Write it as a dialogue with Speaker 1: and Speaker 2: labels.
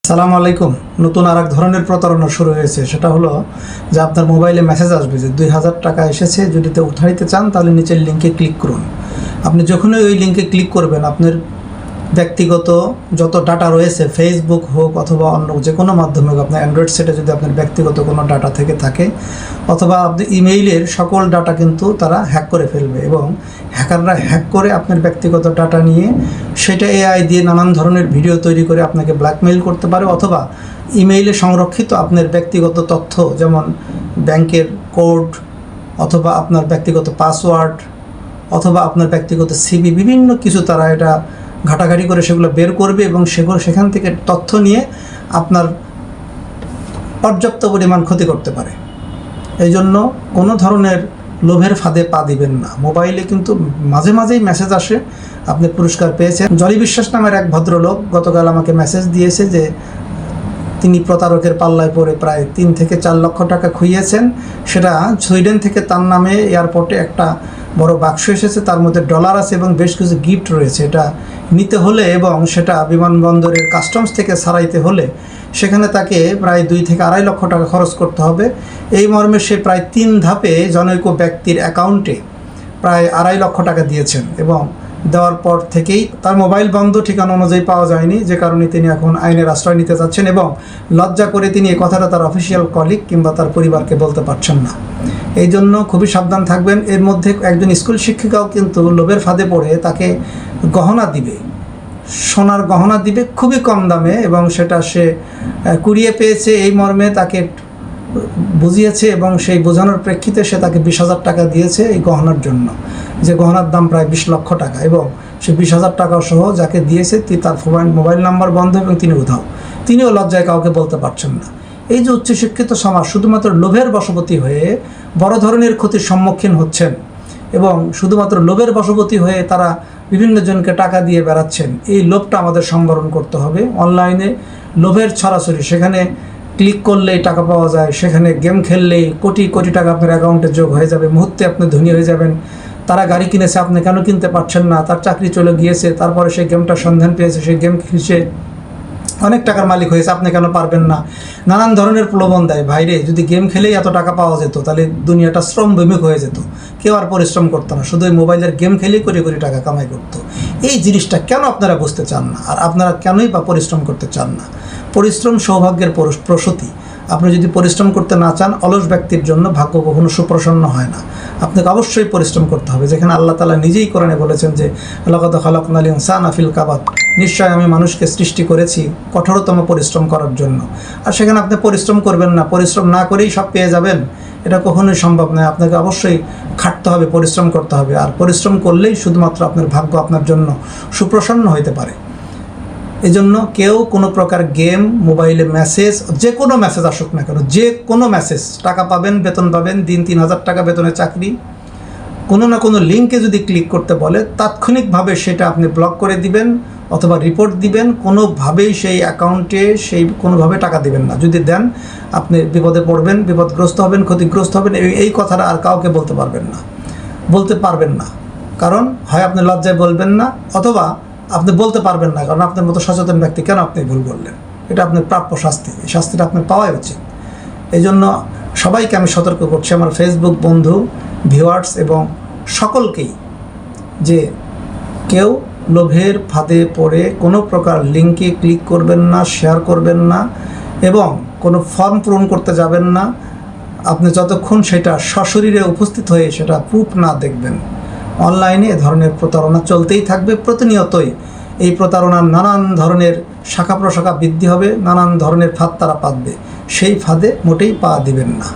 Speaker 1: সালামু আলাইকুম। নতুন আর এক ধরনের প্রতারণা শুরু হয়েছে, সেটা হলো যে আপনার মোবাইলে মেসেজ আসবে যে 2000 টাকা এসেছে, যদি উঠাইতে চান তাহলে নিচের লিঙ্কে ক্লিক করুন। আপনি যখনই ওই লিঙ্কে ক্লিক করবেন, আপনার ব্যক্তিগত যত ডাটা রয়েছে, ফেসবুক হোক অথবা অন্য যে কোনো মাধ্যমে হোক, আপনার অ্যান্ড্রয়েড সেটে যদি আপনার ব্যক্তিগত কোনো ডাটা থেকে থাকে অথবা আপনি ইমেইলের সকল ডাটা কিন্তু তারা হ্যাক করে ফেলবে, এবং হ্যাকাররা হ্যাক করে আপনার ব্যক্তিগত ডাটা নিয়ে সেটা এআই দিয়ে নানান ধরনের ভিডিও তৈরি করে আপনাকে ব্ল্যাকমেইল করতে পারে, অথবা ইমেইলে সংরক্ষিত আপনার ব্যক্তিগত তথ্য যেমন ব্যাংকের কোড অথবা আপনার ব্যক্তিগত পাসওয়ার্ড অথবা আপনার ব্যক্তিগত সিভি, বিভিন্ন কিছু তারা এটা ঘাটাঘাটি করে সেগুলো বের করবে এবং সেখান থেকে তথ্য নিয়ে আপনার পর্যাপ্ত পরিমাণ ক্ষতি করতে পারে। এই জন্য কোনো ধরনের লোভের ফাঁদে পা দিবেন না। মোবাইলে কিন্তু মাঝে মাঝেই মেসেজ আসে, আপনি পুরস্কার পেয়েছেন। জলি বিশ্বাস নামের এক ভদ্রলোক গতকাল আমাকে মেসেজ দিয়েছে যে তিনি প্রতারকের পাল্লায় পড়ে প্রায় 3 থেকে 4 লক্ষ টাকা খুইয়েছেন। সেটা সুইডেন থেকে তার নামে এয়ারপোর্টে একটা বড় বাক্স এসেছে, তার মধ্যে ডলার আছে এবং বেশ কিছু গিফট রয়েছে। এটা নিতে হলে এবং সেটা বিমানবন্দরের কাস্টমস থেকে ছাড়াইতে হলে সেখানে তাকে প্রায় 2 থেকে 2.5 লক্ষ টাকা খরচ করতে হবে। এই মর্মে সে প্রায় 3 ধাপে জনৈক ব্যক্তির অ্যাকাউন্টে প্রায় 2.5 লক্ষ টাকা দিয়েছেন, এবং দেওয়ার পর থেকেই তার মোবাইল বন্ধ, ঠিকানা অনুযায়ী পাওয়া যায়নি, যে কারণে তিনি এখন আইনের আশ্রয় নিতে চাচ্ছেন এবং লজ্জা করে তিনি এই কথাটা তার অফিসিয়াল কলিগ কিংবা তার পরিবারকে বলতে পারছেন না। এই জন্য খুবই সাবধান থাকবেন। এর মধ্যে একজন স্কুল শিক্ষিকাও কিন্তু লোভের ফাঁদে পড়ে তাকে গহনা দিবে, সোনার গহনা দিবে খুবই কম দামে, এবং সেটা সে কুড়িয়ে পেয়েছে এই মর্মে তাকে বুঝিয়েছে, এবং সেই বোঝানোর প্রেক্ষিতে সে তাকে 20,000 টাকা দিয়েছে এই গহনার জন্য, যে গহনার দাম প্রায় 20 লক্ষ টাকা, এবং সে 20,000 টাকা সহ যাকে দিয়েছে তার মোবাইল নাম্বার বন্ধ এবং তিনি উধাও। তিনিও লজ্জায় কাউকে বলতে পারছেন না। এই যে উচ্চশিক্ষিত সমাজ শুধুমাত্র লোভের বশবর্তী হয়ে বড় ধরনের ক্ষতির সম্মুখীন হচ্ছেন, এবং শুধুমাত্র লোভের বশবর্তী হয়ে তারা বিভিন্ন জনকে টাকা দিয়ে বেড়াচ্ছেন। এই লোভটা আমাদের সংবরণ করতে হবে। অনলাইনে লোভের ছড়াছড়ি, সেখানে ক্লিক করলেই টাকা পাওয়া যায়, সেখানে গেম খেললেই কোটি কোটি টাকা আপনার অ্যাকাউন্টে যোগ হয়ে যাবে, মুহূর্তে আপনি ধনী হয়ে যাবেন। তারা গাড়ি কিনেছে, আপনি কেন কিনতে পারছেন না? তার চাকরি চলে গিয়েছে, তারপরে সেই গেমটার সন্ধান পেয়েছে, সেই গেম খেলছে, অনেক টাকার মালিক হয়েছে, আপনি কেন পারবেন না? নানান ধরনের প্রলোভন দেয়। ভাইরে, যদি গেম খেলেই এত টাকা পাওয়া যেত তাহলে দুনিয়াটা শ্রমবিমুখ হয়ে যেত, কেউ আর পরিশ্রম করতো না, শুধু ওই মোবাইলের গেম খেলেই কোটি কোটি টাকা কামাই করতো। এই জিনিসটা কেন আপনারা বুঝতে চান না? আর আপনারা কেনই বা পরিশ্রম করতে চান না? পরিশ্রম সৌভাগ্যের প্রসূতি। আপনি যদি পরিশ্রম করতে না চান, অলস ব্যক্তির জন্য ভাগ্য কখনো সুপ্রসন্ন হয় না। আপনাকে অবশ্যই পরিশ্রম করতে হবে, যেখানে আল্লাহ তাআলা নিজেই কোরআনে বলেছেন যে লাকাদ খালাকনাল ইনসানা ফিল কাবাদ, নিশ্চয় আমি মানুষকে সৃষ্টি করেছি কঠোরতম পরিশ্রম করার জন্য। আর সেখানে আপনি পরিশ্রম করবেন না, পরিশ্রম না করেই সব পেয়ে যাবেন, এটা কখনোই সম্ভব নয়। আপনাকে অবশ্যই খাটতে হবে, পরিশ্রম করতে হবে, আর পরিশ্রম করলেই শুধুমাত্র আপনার ভাগ্য আপনার জন্য সুপ্রসন্ন হতে পারে। এজন্য কেউ কোনো প্রকার গেম, মোবাইলে মেসেজ, যে কোনো মেসেজ আসুক না কেন, যে কোনো মেসেজ, টাকা পাবেন, বেতন পাবেন, দিন 3,000 টাকা বেতনের চাকরি, কোনো না কোনো লিঙ্কে যদি ক্লিক করতে বলে তাৎক্ষণিকভাবে সেটা আপনি ব্লক করে দিবেন অথবা রিপোর্ট দিবেন। কোনোভাবেই সেই অ্যাকাউন্টে কোনোভাবে টাকা দিবেন না। যদি দেন আপনি বিপদে পড়বেন, বিপদগ্রস্ত হবেন, ক্ষতিগ্রস্ত হবেন। এই কথাটা আর কাউকে বলতে পারবেন না, কারণ হয় আপনি লজ্জায় বলবেন না, অথবা আপনি বলতে পারবেন না, কারণ আপনার মতো সচেতন ব্যক্তি কেন আপনি ভুল করলেন। এটা আপনার প্রাপ্য শাস্তি, এই শাস্তিটা আপনার পাওয়াই উচিত। এই জন্য সবাইকে আমি সতর্ক করছি, আমার ফেসবুক বন্ধু, ভিউয়ার্স এবং সকলকেই, যে কেউ লোভের ফাঁদে পড়ে কোনো প্রকার লিঙ্কে ক্লিক করবেন না, শেয়ার করবেন না, এবং কোনো ফর্ম পূরণ করতে যাবেন না আপনি যতক্ষণ সেটা সশরীরে উপস্থিত হয়ে সেটা প্রুফ না দেখবেন। অনলাইনে এ ধরনের প্রতারণা চলতেই থাকবে। প্রতিনিয়তই এই প্রতারণার নানান ধরনের শাখা প্রশাখা বৃদ্ধি হবে, নানান ধরনের ফাঁদ তারা পাতবে। সেই ফাঁদে মোটেই পা দিবেন না।